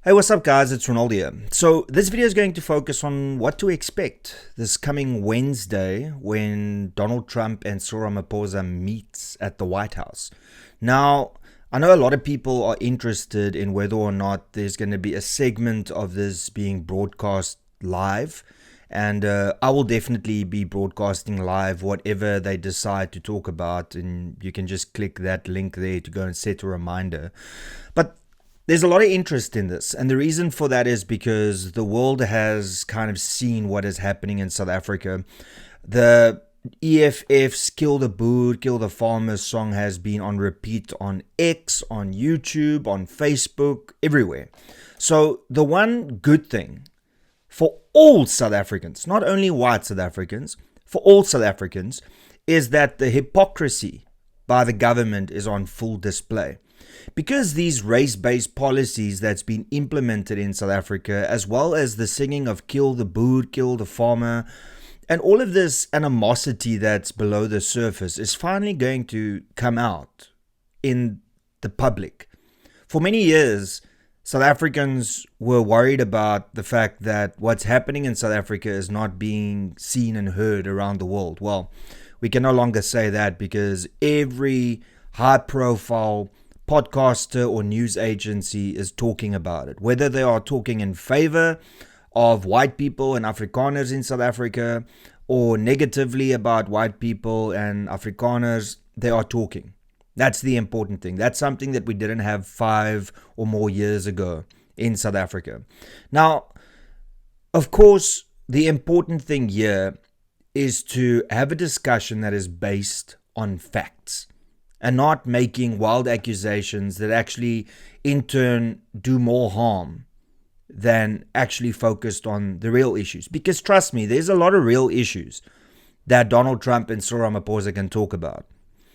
Hey, what's up, guys? It's Renaldo here. So, this video is going to focus on what to expect this coming Wednesday when Donald Trump and Cyril Ramaphosa meets at the White House. Now, I know a lot of people are interested in whether or not there's going to be a segment of this being broadcast live. And I will definitely be broadcasting live whatever they decide to talk about. And you can just click that link there to go and set a reminder. But there's a lot of interest in this, and the reason for that is because the world has kind of seen what is happening in South Africa. The EFF's Kill the Boer, Kill the Farmers song has been on repeat on X, on YouTube, on Facebook, everywhere. So the one good thing for all South Africans, not only white South Africans, for all South Africans, is that the hypocrisy by the government is on full display. Because these race-based policies that's been implemented in South Africa, as well as the singing of kill the boer, kill the farmer, and all of this animosity that's below the surface is finally going to come out in the public. For many years, South Africans were worried about the fact that what's happening in South Africa is not being seen and heard around the world. Well, we can no longer say that because every high-profile podcaster or news agency is talking about it. Whether they are talking in favor of white people and Afrikaners in South Africa or negatively about white people and Afrikaners, they are talking. That's the important thing. That's something that we didn't have 5 or more years ago in South Africa. Now, of course, the important thing here is to have a discussion that is based on facts and not making wild accusations that actually in turn do more harm than actually focused on the real issues. Because trust me, there's a lot of real issues that Donald Trump and Cyril Ramaphosa can talk about.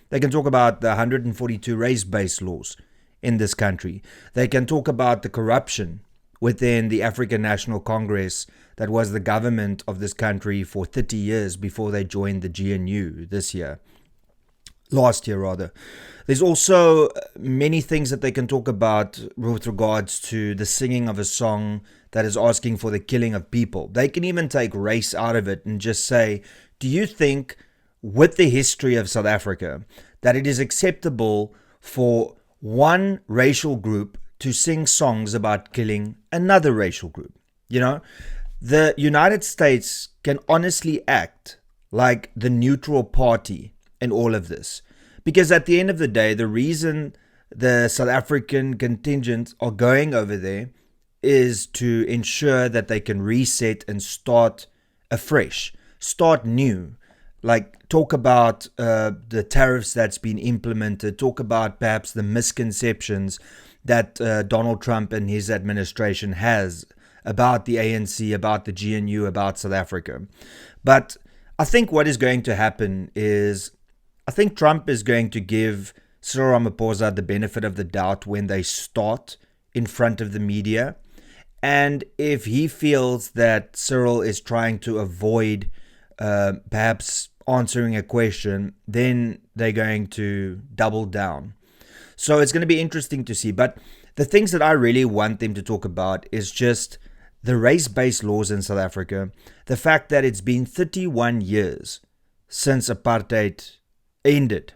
They can talk about the 142 race-based laws in this country. They can talk about the corruption within the African National Congress that was the government of this country for 30 years before they joined the GNU last year rather. There's also many things that they can talk about with regards to the singing of a song that is asking for the killing of people. They can even take race out of it and just say, do you think with the history of South Africa that it is acceptable for one racial group to sing songs about killing another racial group? You know, the United States can honestly act like the neutral party in all of this. Because at the end of the day, the reason the South African contingent are going over there is to ensure that they can reset and start afresh, start new. Like talk about the tariffs that's been implemented, talk about perhaps the misconceptions that Donald Trump and his administration has about the ANC, about the GNU, about South Africa. But I think what is going to happen is I think Trump is going to give Cyril Ramaphosa the benefit of the doubt when they start in front of the media. And if he feels that Cyril is trying to avoid perhaps answering a question, then they're going to double down. So it's going to be interesting to see. But the things that I really want them to talk about is just the race-based laws in South Africa, the fact that it's been 31 years since apartheid ended.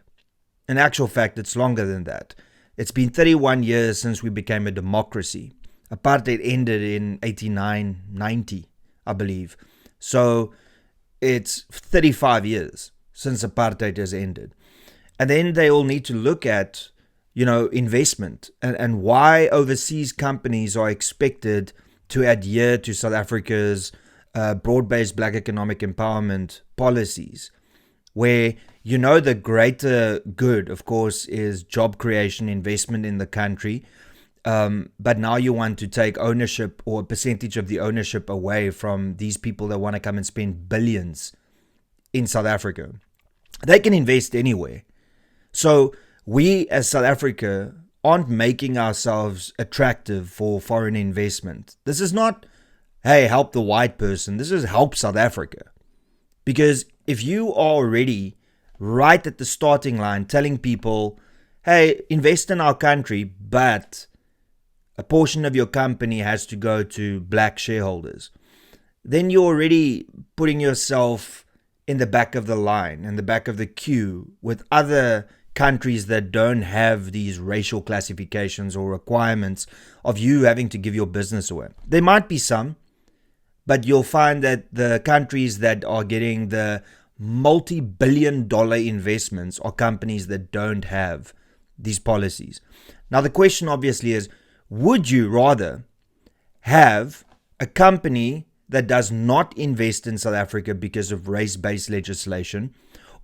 In actual fact, it's longer than that. It's been 31 years since we became a democracy. Apartheid ended in 89, 90, I believe. So it's 35 years since apartheid has ended. And then they all need to look at, investment and why overseas companies are expected to adhere to South Africa's broad-based black economic empowerment policies, where the greater good, of course, is job creation, investment in the country. But now you want to take ownership or a percentage of the ownership away from these people that want to come and spend billions in South Africa. They can invest anywhere. So we as South Africa aren't making ourselves attractive for foreign investment. This is not, hey, help the white person. This is help South Africa. Because if you are already right at the starting line telling people, hey, invest in our country, but a portion of your company has to go to black shareholders, then you're already putting yourself in the back of the line, in the back of the queue with other countries that don't have these racial classifications or requirements of you having to give your business away. There might be some, but you'll find that the countries that are getting the multi-billion-dollar investments are companies that don't have these policies. Now, the question obviously is, would you rather have a company that does not invest in South Africa because of race-based legislation,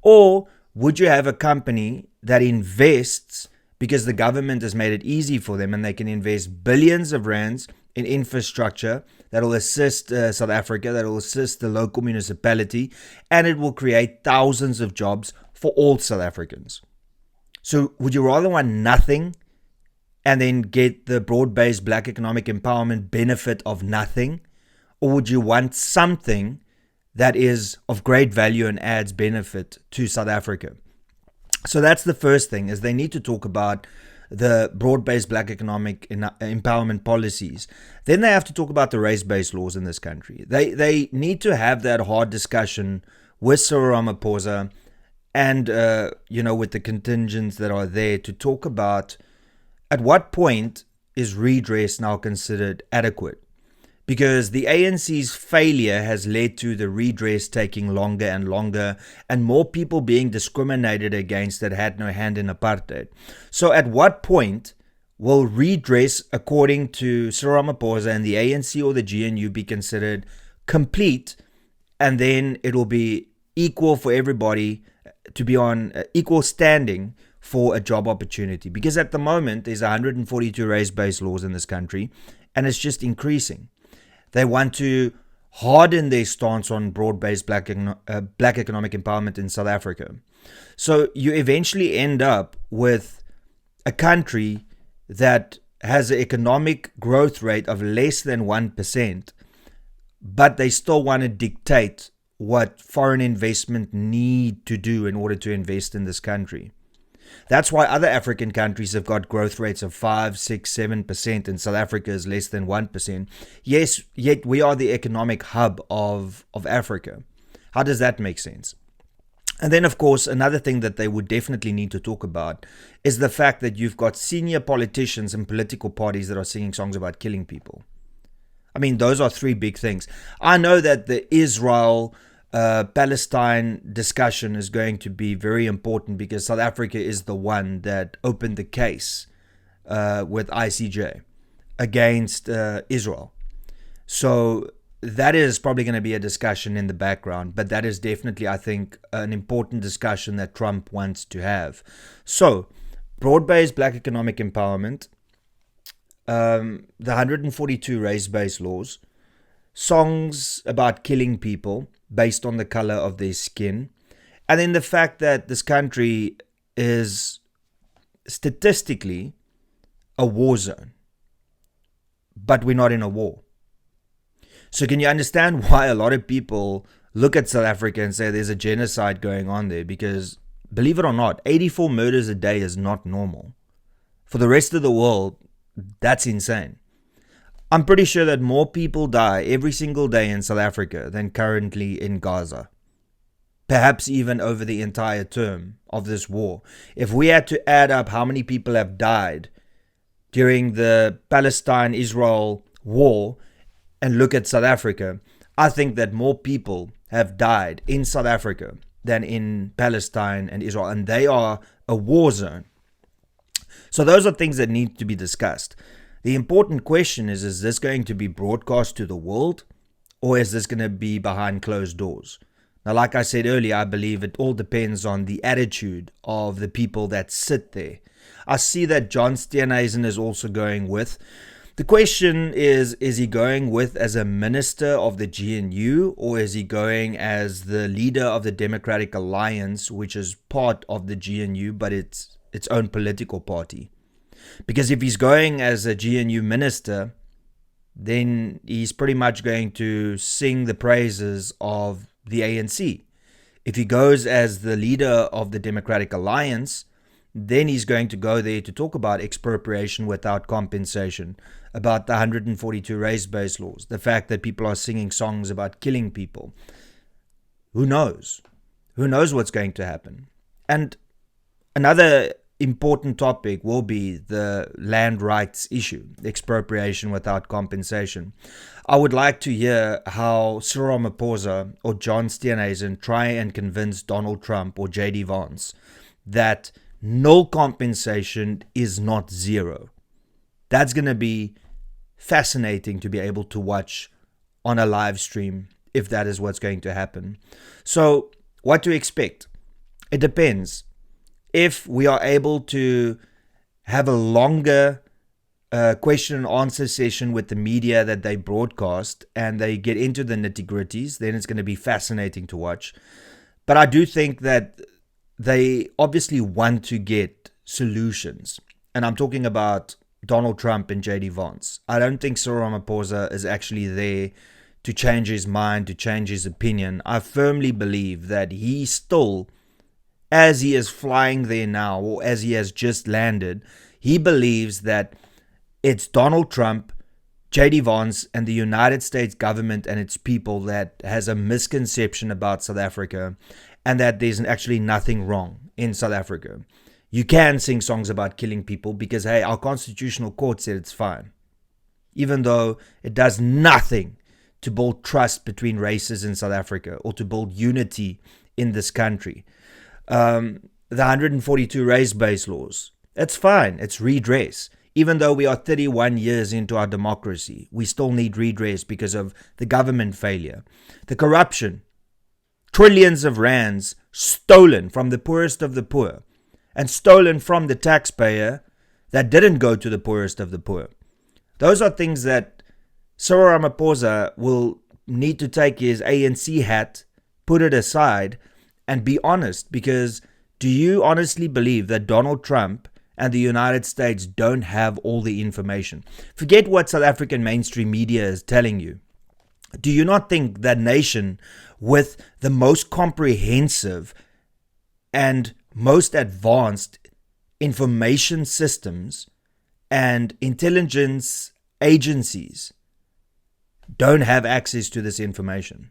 or would you have a company that invests because the government has made it easy for them and they can invest billions of rands in infrastructure that will assist South Africa, that will assist the local municipality, and it will create thousands of jobs for all South Africans? So would you rather want nothing and then get the broad-based black economic empowerment benefit of nothing? Or would you want something that is of great value and adds benefit to South Africa? So that's the first thing, is they need to talk about the broad-based black economic empowerment policies. Then they have to talk about the race-based laws in this country. They need to have that hard discussion with Cyril Ramaphosa and with the contingents that are there to talk about at what point is redress now considered adequate. Because the ANC's failure has led to the redress taking longer and longer, and more people being discriminated against that had no hand in apartheid. So at what point will redress, according to Cyril Ramaphosa and the ANC or the GNU, be considered complete, and then it will be equal for everybody to be on equal standing for a job opportunity? Because at the moment, there's 142 race-based laws in this country, and it's just increasing. They want to harden their stance on broad-based black economic empowerment in South Africa. So you eventually end up with a country that has an economic growth rate of less than 1%, but they still want to dictate what foreign investment need to do in order to invest in this country. That's why other African countries have got growth rates of 5, 6, 7%, and South Africa is less than 1%. Yes, yet we are the economic hub of Africa. How does that make sense? And then, of course, another thing that they would definitely need to talk about is the fact that you've got senior politicians and political parties that are singing songs about killing people. I mean, those are three big things. I know that the Israel-Palestine discussion is going to be very important because South Africa is the one that opened the case with ICJ against Israel. So that is probably going to be a discussion in the background, but that is definitely, I think, an important discussion that Trump wants to have. So, broad-based black economic empowerment, the 142 race-based laws, songs about killing people based on the color of their skin, and then the fact that this country is statistically a war zone, but we're not in a war. So can you understand why a lot of people look at South Africa and say there's a genocide going on there? Because, believe it or not, 84 murders a day is not normal. For the rest of the world, that's insane. I'm pretty sure that more people die every single day in South Africa than currently in Gaza. Perhaps even over the entire term of this war. If we had to add up how many people have died during the Palestine-Israel war and look at South Africa, I think that more people have died in South Africa than in Palestine and Israel, and they are a war zone. So those are things that need to be discussed. The important question is this going to be broadcast to the world, or is this going to be behind closed doors? Now, like I said earlier, I believe it all depends on the attitude of the people that sit there. I see that John Steenhuisen is also going with. The question is he going with as a minister of the GNU, or is he going as the leader of the Democratic Alliance, which is part of the GNU, but it's its own political party? Because if he's going as a GNU minister, then he's pretty much going to sing the praises of the ANC. If he goes as the leader of the Democratic Alliance, then he's going to go there to talk about expropriation without compensation, about the 142 race-based laws, the fact that people are singing songs about killing people. Who knows? Who knows what's going to happen? And another important topic will be the land rights issue, expropriation without compensation. I would like to hear how Cyril Ramaphosa or John Steenhuisen try and convince Donald Trump or JD Vance that no compensation is not zero. That's going to be fascinating to be able to watch on a live stream if that is what's going to happen. So what to expect? It depends. If we are able to have a longer question and answer session with the media that they broadcast and they get into the nitty-gritties, then it's going to be fascinating to watch. But I do think that they obviously want to get solutions. And I'm talking about Donald Trump and JD Vance. I don't think Cyril Ramaphosa is actually there to change his mind, to change his opinion. I firmly believe that he still, as he is flying there now, or as he has just landed, he believes that it's Donald Trump, JD Vance, and the United States government and its people that has a misconception about South Africa, and that there's actually nothing wrong in South Africa. You can sing songs about killing people because, hey, our constitutional court said it's fine. Even though it does nothing to build trust between races in South Africa or to build unity in this country. The 142 race-based laws, it's fine, it's redress. Even though we are 31 years into our democracy, we still need redress because of the government failure. The corruption, trillions of rands stolen from the poorest of the poor and stolen from the taxpayer that didn't go to the poorest of the poor. Those are things that Cyril Ramaphosa will need to take his ANC hat, put it aside, and be honest. Because do you honestly believe that Donald Trump and the United States don't have all the information? Forget what South African mainstream media is telling you. Do you not think that nation with the most comprehensive and most advanced information systems and intelligence agencies don't have access to this information?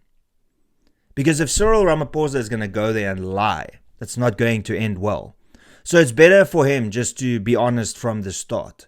Because if Cyril Ramaphosa is going to go there and lie, that's not going to end well. So it's better for him just to be honest from the start.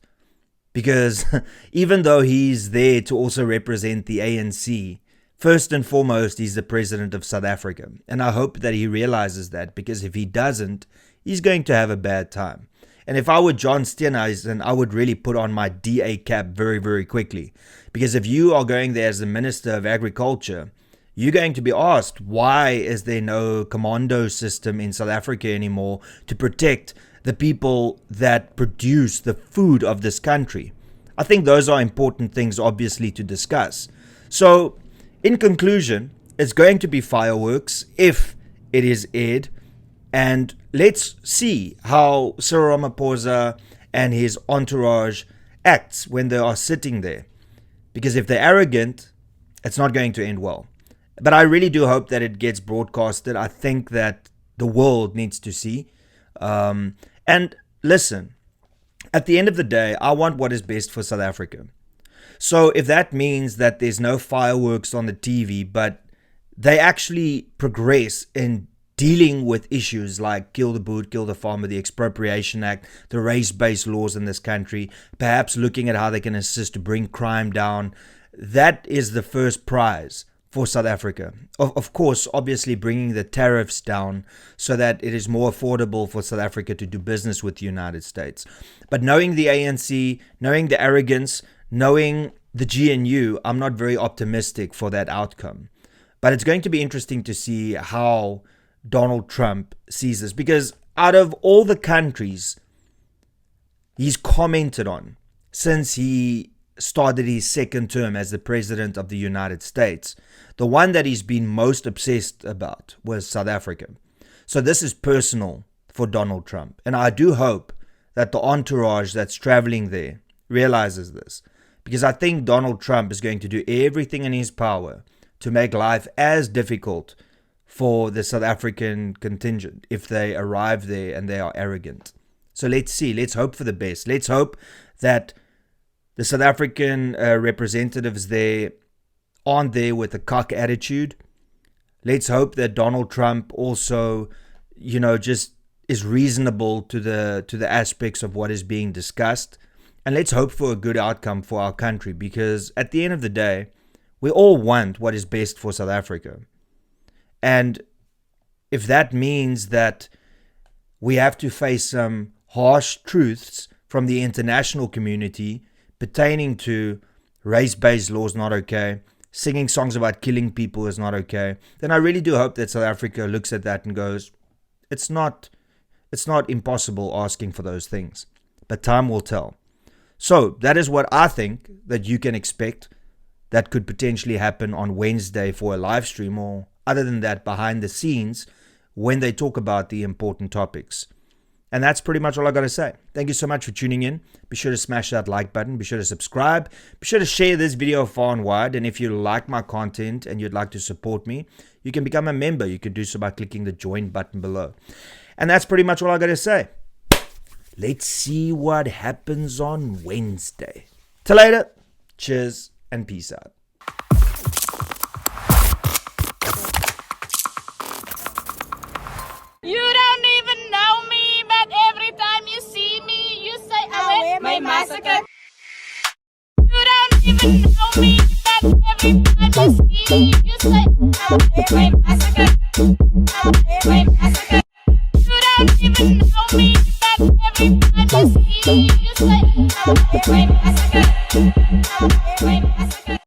Because even though he's there to also represent the ANC, first and foremost, he's the president of South Africa. And I hope that he realizes that, because if he doesn't, he's going to have a bad time. And if I were John Steenhuisen, I would really put on my DA cap very, very quickly. Because if you are going there as the Minister of Agriculture, you're going to be asked, why is there no commando system in South Africa anymore to protect the people that produce the food of this country? I think those are important things, obviously, to discuss. So, in conclusion, it's going to be fireworks if it is aired. And let's see how Cyril Ramaphosa and his entourage acts when they are sitting there. Because if they're arrogant, it's not going to end well. But I really do hope that it gets broadcasted. I think that the world needs to see. And listen, at the end of the day, I want what is best for South Africa. So if that means that there's no fireworks on the TV, but they actually progress in dealing with issues like kill the boot, kill the farmer, the Expropriation Act, the race-based laws in this country, perhaps looking at how they can assist to bring crime down, that is the first prize for South Africa. Of course, obviously bringing the tariffs down so that it is more affordable for South Africa to do business with the United States. But knowing the ANC, knowing the arrogance, knowing the GNU, I'm not very optimistic for that outcome. But it's going to be interesting to see how Donald Trump sees this, because out of all the countries he's commented on since he started his second term as the president of the United States, the one that he's been most obsessed about was South Africa. So this is personal for Donald Trump. And I do hope that the entourage that's traveling there realizes this, because I think Donald Trump is going to do everything in his power to make life as difficult for the South African contingent if they arrive there and they are arrogant. So let's see. Let's hope for the best. Let's hope that the South African representatives there aren't there with a cock attitude. Let's hope that Donald Trump also, just is reasonable to the aspects of what is being discussed. And let's hope for a good outcome for our country, because at the end of the day, we all want what is best for South Africa. And if that means that we have to face some harsh truths from the international community pertaining to race-based laws not okay, singing songs about killing people is not okay, then I really do hope that South Africa looks at that and goes, it's not impossible asking for those things, but time will tell. So that is what I think that you can expect that could potentially happen on Wednesday for a live stream, or other than that, behind the scenes when they talk about the important topics. And that's pretty much all I got to say. Thank you so much for tuning in. Be sure to smash that like button. Be sure to subscribe. Be sure to share this video far and wide. And if you like my content and you'd like to support me, you can become a member. You can do so by clicking the join button below. And that's pretty much all I got to say. Let's see what happens on Wednesday. Till later. Cheers and peace out. You don't even know me, but every time you see me, you say I went my massacre. You don't even know me, but every time you see me, you say I went my massacre. My massacre. You don't even know me, but every time you see me, you say I went my massacre. My massacre.